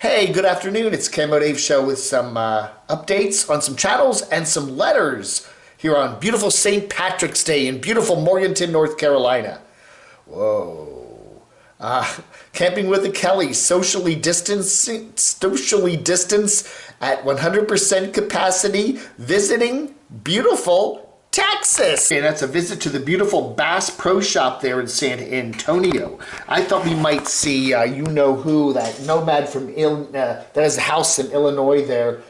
Hey, good afternoon. It's Camo Dave Show with some updates on some channels and some letters here on beautiful St. Patrick's Day in beautiful Morganton, North Carolina. Whoa. Camping with the Kellys, socially distance at 100% capacity, visiting beautiful Texas. And that's a visit to the beautiful Bass Pro Shop there in San Antonio. I thought we might see, you-know-who, that nomad from that has a house in Illinois there.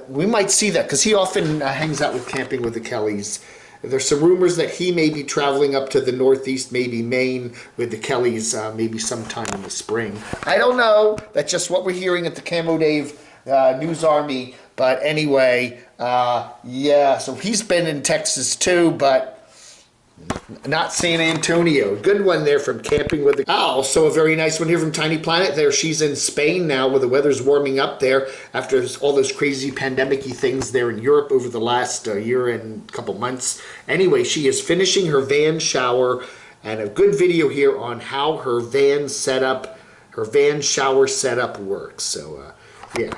We might see that because he often hangs out with Camping with the Kellys. There's some rumors that he may be traveling up to the Northeast, maybe Maine, with the Kellys maybe sometime in the spring. I don't know. That's just what we're hearing at the Camo Dave News Army. But anyway, yeah, so he's been in Texas too, but not San Antonio. Good one there from Camping with the... also a very nice one here from Tiny Planet there. She's in Spain now where the weather's warming up there after all those crazy pandemic-y things there in Europe over the last year and couple months. Anyway, she is finishing her van shower, and a good video here on how her van shower setup works. So, yeah.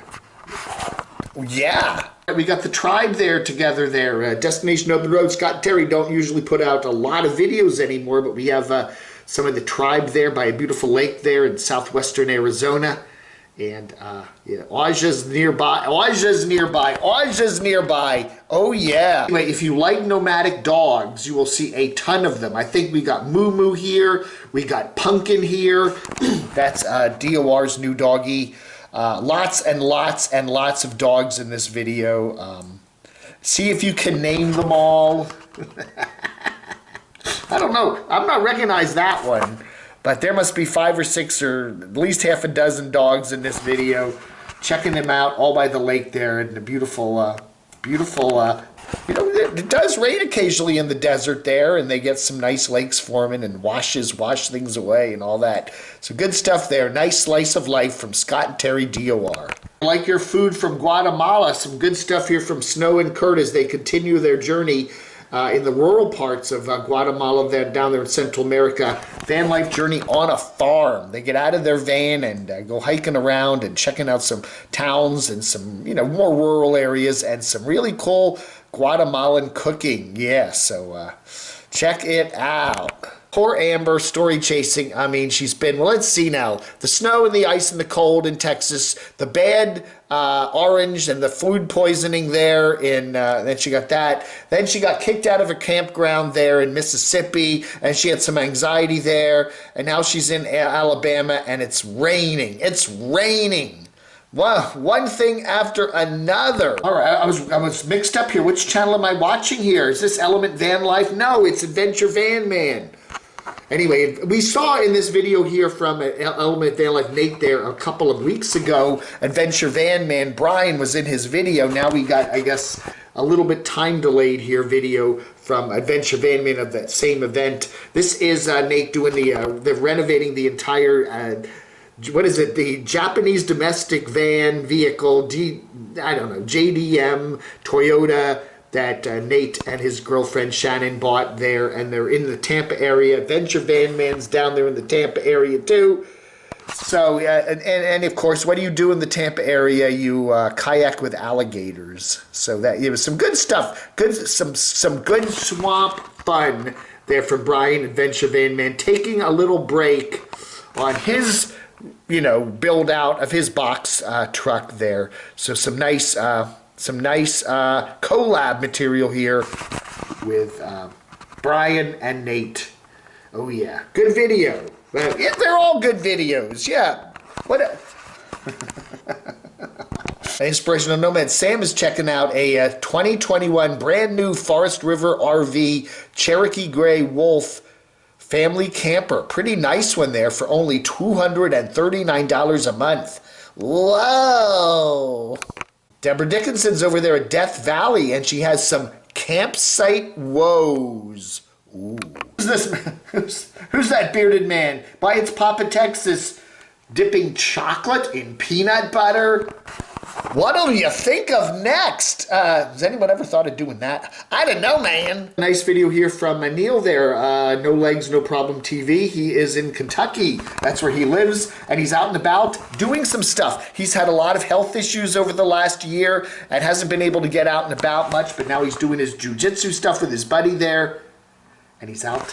Yeah, we got the tribe there together there. Destination Open Road. Scott and Terry don't usually put out a lot of videos anymore, but we have some of the tribe there by a beautiful lake there in southwestern Arizona. And yeah, Aja's nearby. Aja's nearby. Aja's nearby. Oh yeah. Anyway, if you like nomadic dogs, you will see a ton of them. I think we got Moo Moo here. We got Pumpkin here. That's DOR's new doggy. Lots and lots and lots of dogs in this video. See if you can name them all. I don't know. I'm not recognize that one. But there must be 5 or 6 or at least half a dozen dogs in this video. Checking them out all by the lake there in the beautiful, it does rain occasionally in the desert there, and they get some nice lakes forming and wash things away and all that. So good stuff there. Nice slice of life from Scott and Terry DOR. Like your food from Guatemala, some good stuff here from Snow and Kurt as they continue their journey in the rural parts of Guatemala, down there in Central America. Van life journey on a farm. They get out of their van and go hiking around and checking out some towns and some, more rural areas and some really cool Guatemalan cooking. Yeah, so check it out. Poor Amber, story chasing. I mean, she's been, well, let's see now. The snow and the ice and the cold in Texas, the bad orange and the food poisoning there then she got that. Then she got kicked out of a campground there in Mississippi, and she had some anxiety there. And now she's in Alabama, and it's raining. It's raining. Well, one thing after another. All right, I was mixed up here. Which channel am I watching here? Is this Element Van Life? No, it's Adventure Van Man. Anyway, we saw in this video here from Element Van Life Nate there a couple of weeks ago, Adventure Van Man Brian was in his video. Now we got, I guess, a little bit time delayed here video from Adventure Van Man of that same event. This is Nate doing they're renovating the entire, what is it, the Japanese domestic van vehicle, I don't know, JDM, Toyota, that Nate and his girlfriend Shannon bought there, and they're in the Tampa area. Adventure Van Man's down there in the Tampa area too. So, and of course, what do you do in the Tampa area? You kayak with alligators. So that was some good stuff. Some good swamp fun there from Brian, Adventure Van Man, taking a little break on his, build out of his box truck there. So some nice collab material here with Brian and Nate. Oh yeah, good video. Yeah, they're all good videos. Yeah. What? Inspirational Nomad Sam is checking out a 2021 brand new Forest River RV Cherokee Gray Wolf family camper. Pretty nice one there for only $239 a month. Whoa. Deborah Dickinson's over there at Death Valley, and she has some campsite woes. Ooh. Who's this? Who's that bearded man? By its Papa, Texas, dipping chocolate in peanut butter. What'll you think of next? Has anyone ever thought of doing that? I don't know, man. Nice video here from Neil there. No Legs, No Problem TV. He is in Kentucky. That's where he lives. And he's out and about doing some stuff. He's had a lot of health issues over the last year and hasn't been able to get out and about much. But now he's doing his jiu-jitsu stuff with his buddy there. And he's out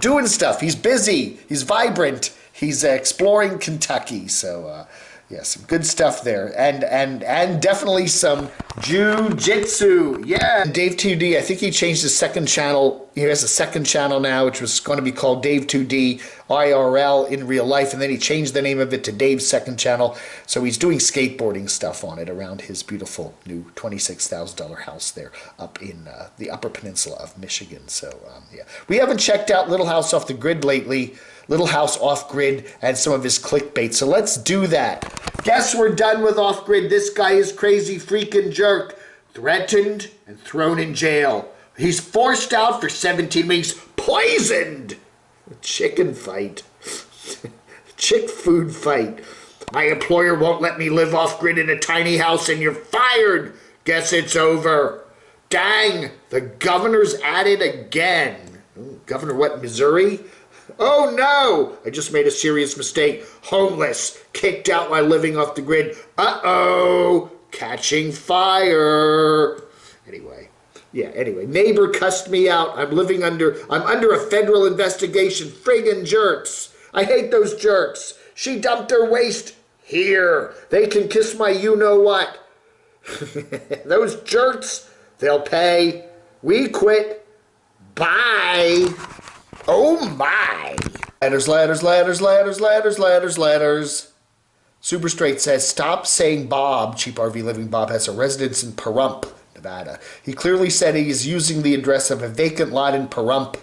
doing stuff. He's busy. He's vibrant. He's exploring Kentucky. So, yeah, some good stuff there, and definitely some jiu-jitsu. Yeah, Dave 2D. I think he changed his second channel. He has a second channel now, which was going to be called Dave 2D IRL in real life, and then he changed the name of it to Dave's second channel. So he's doing skateboarding stuff on it around his beautiful new $26,000 house there up in the Upper Peninsula of Michigan. So yeah, we haven't checked out Little House Off the Grid lately. Little House Off Grid and some of his clickbait. So let's do that. Guess we're done with Off Grid. This guy is crazy freaking jerk. Threatened and thrown in jail. He's forced out for 17 weeks. Poisoned. A chicken fight. Chick food fight. My employer won't let me live off grid in a tiny house and you're fired. Guess it's over. Dang. The governor's at it again. Governor what, Missouri? Oh no! I just made a serious mistake. Homeless. Kicked out while living off the grid. Uh-oh! Catching fire. Anyway. Neighbor cussed me out. I'm under a federal investigation. Friggin' jerks. I hate those jerks. She dumped her waste here. They can kiss my you-know-what. Those jerks, they'll pay. We quit. Bye. Oh my! Letters. Super Straight says, stop saying Bob, Cheap RV Living Bob, has a residence in Pahrump, Nevada. He clearly said he is using the address of a vacant lot in Pahrump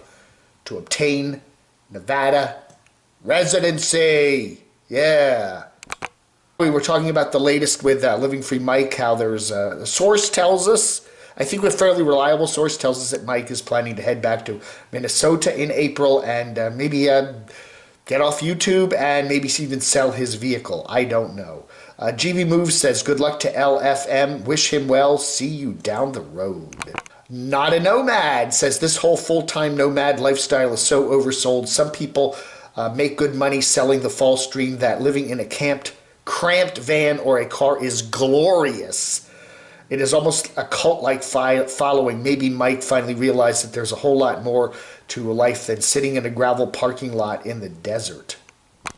to obtain Nevada residency. Yeah. We were talking about the latest with Living Free Mike, how there's a source tells us, I think a fairly reliable source tells us that Mike is planning to head back to Minnesota in April and maybe get off YouTube and maybe even sell his vehicle. I don't know. GV Moves says, good luck to LFM. Wish him well. See you down the road. Not a Nomad says, this whole full-time nomad lifestyle is so oversold. Some people make good money selling the false dream that living in a cramped van or a car is glorious. It is almost a cult-like following. Maybe Mike finally realized that there's a whole lot more to life than sitting in a gravel parking lot in the desert.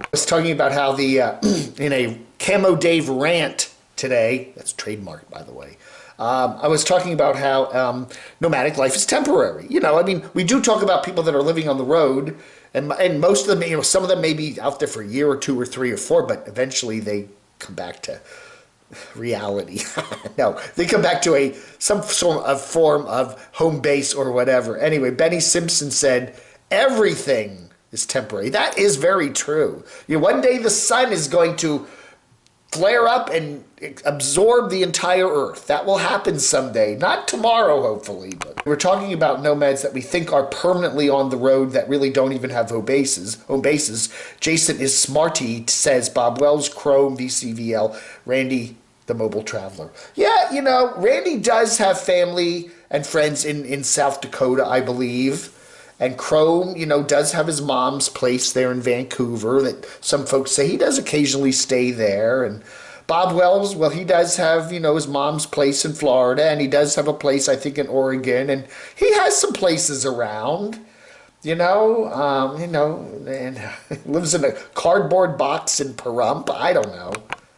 I was talking about how in a Camo Dave rant today, that's trademarked by the way, I was talking about how nomadic life is temporary. You know, I mean, we do talk about people that are living on the road, and most of them, you know, some of them may be out there for a year or two or three or four, but eventually they come back to reality. No, they come back to some sort of form of home base or whatever. Anyway, Benny Simpson said, everything is temporary. That is very true. You know, one day the sun is going to flare up and absorb the entire earth. That will happen someday. Not tomorrow, hopefully. But we're talking about nomads that we think are permanently on the road that really don't even have home bases. Jason is smarty, says Bob Wells, Chrome, VCVL, Randy, the mobile traveler. Yeah, you know, Randy does have family and friends in South Dakota, I believe. And Chrome, you know, does have his mom's place there in Vancouver that some folks say he does occasionally stay there. And Bob Wells, well, he does have, you know, his mom's place in Florida, and he does have a place, I think, in Oregon, and he has some places around, you know, and lives in a cardboard box in Pahrump. I don't know.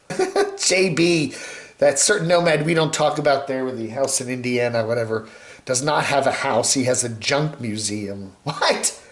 JB, that certain nomad we don't talk about there with the house in Indiana, whatever, does not have a house. He has a junk museum. What?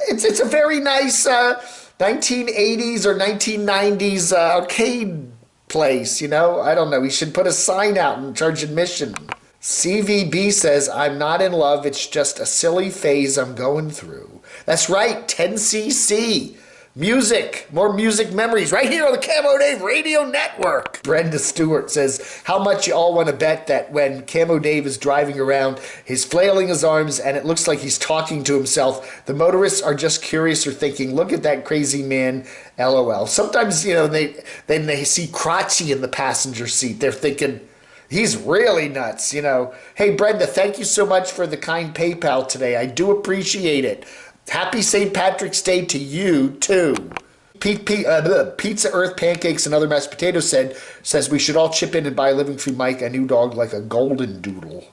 It's a very nice 1980s or 1990s arcade place, you know? I don't know. We should put a sign out and charge admission. CVB says, I'm not in love. It's just a silly phase I'm going through. That's right, 10cc. Music, more music memories right here on the Camo Dave Radio Network. Brenda Stewart says, how much you all want to bet that when Camo Dave is driving around, he's flailing his arms and it looks like he's talking to himself. The motorists are just curious or thinking, look at that crazy man, LOL. Sometimes, they see Crotchy in the passenger seat. They're thinking, he's really nuts, Hey, Brenda, thank you so much for the kind PayPal today. I do appreciate it. Happy St. Patrick's Day to you, too. Pizza Earth Pancakes and Other Mashed Potatoes says we should all chip in and buy Living Free Mike a new dog like a golden doodle.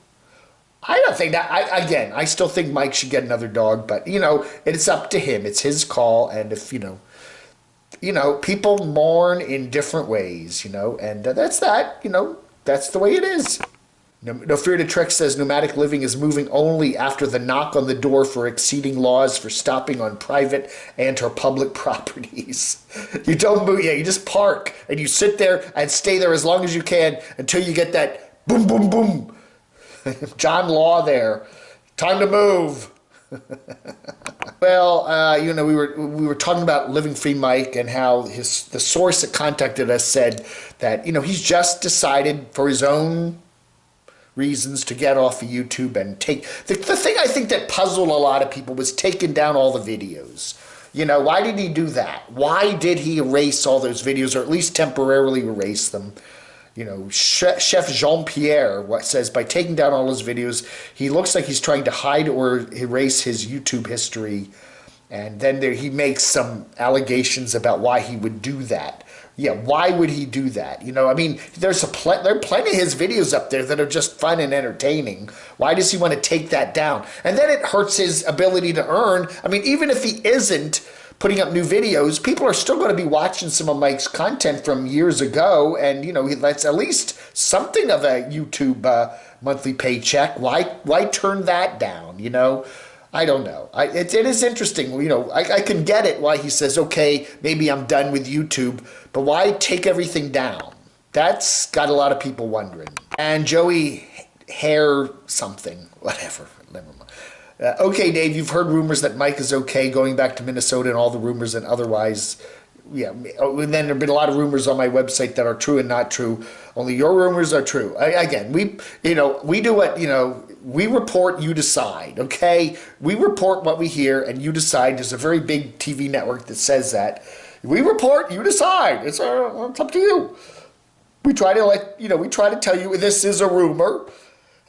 I don't think that, I still think Mike should get another dog, but, it's up to him. It's his call, and if, people mourn in different ways, and that's that, that's the way it is. No Fear to Trek says Nomadic Living is moving only after the knock on the door for exceeding laws for stopping on private and or public properties. You don't move, you just park and you sit there and stay there as long as you can until you get that boom, boom, boom. John Law there. Time to move. Well, we were talking about Living Free Mike and how the source that contacted us said that, he's just decided for his own reasons to get off of YouTube and take the thing I think that puzzled a lot of people was taking down all the videos. Why did he do that? Why did he erase all those videos, or at least temporarily erase them? Chef Jean-Pierre says by taking down all his videos, he looks like he's trying to hide or erase his YouTube history. And then he makes some allegations about why he would do that. Yeah, why would he do that? There are plenty of his videos up there that are just fun and entertaining. Why does he want to take that down? And then it hurts his ability to earn. Even if he isn't putting up new videos, people are still going to be watching some of Mike's content from years ago, and that's at least something of a YouTube monthly paycheck. Why turn that down? I don't know. It is interesting. I can get it why he says, okay, maybe I'm done with YouTube, but why take everything down? That's got a lot of people wondering. And Joey Hair something, whatever. Never mind. Okay, Dave, you've heard rumors that Mike is okay going back to Minnesota and all the rumors and otherwise. Yeah, and then there have been a lot of rumors on my website that are true and not true. Only your rumors are true. We do what, we report, you decide, okay? We report what we hear and you decide. There's a very big TV network that says that. We report, you decide. It's up to you. We try to tell you this is a rumor,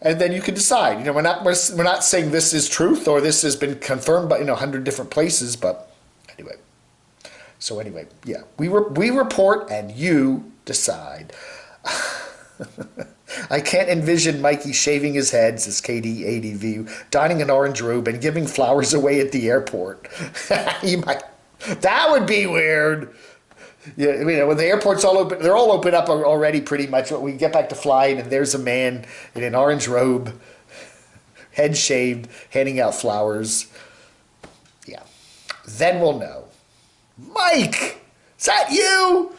and then you can decide. We're not saying this is truth or this has been confirmed by 100 different places, but anyway. So anyway, yeah, we report and you decide. I can't envision Mikey shaving his head, says KD80V, donning an orange robe and giving flowers away at the airport. That would be weird. Yeah, when the airport's all open, they're all open up already pretty much. When we get back to flying and there's a man in an orange robe, head shaved, handing out flowers. Yeah, then we'll know. Mike, is that you?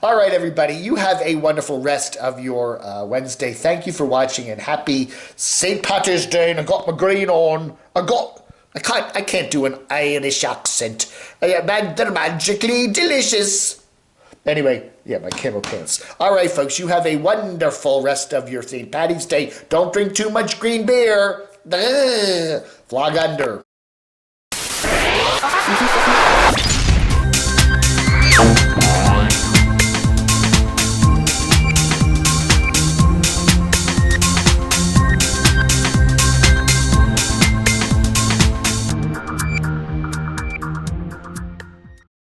All right, everybody, you have a wonderful rest of your Wednesday. Thank you for watching and happy St. Patrick's Day. And I got my green on. I can't do an Irish accent. They're magically delicious. Anyway, yeah, my camo pants. All right, folks, you have a wonderful rest of your St. Patty's Day. Don't drink too much green beer. Flog under.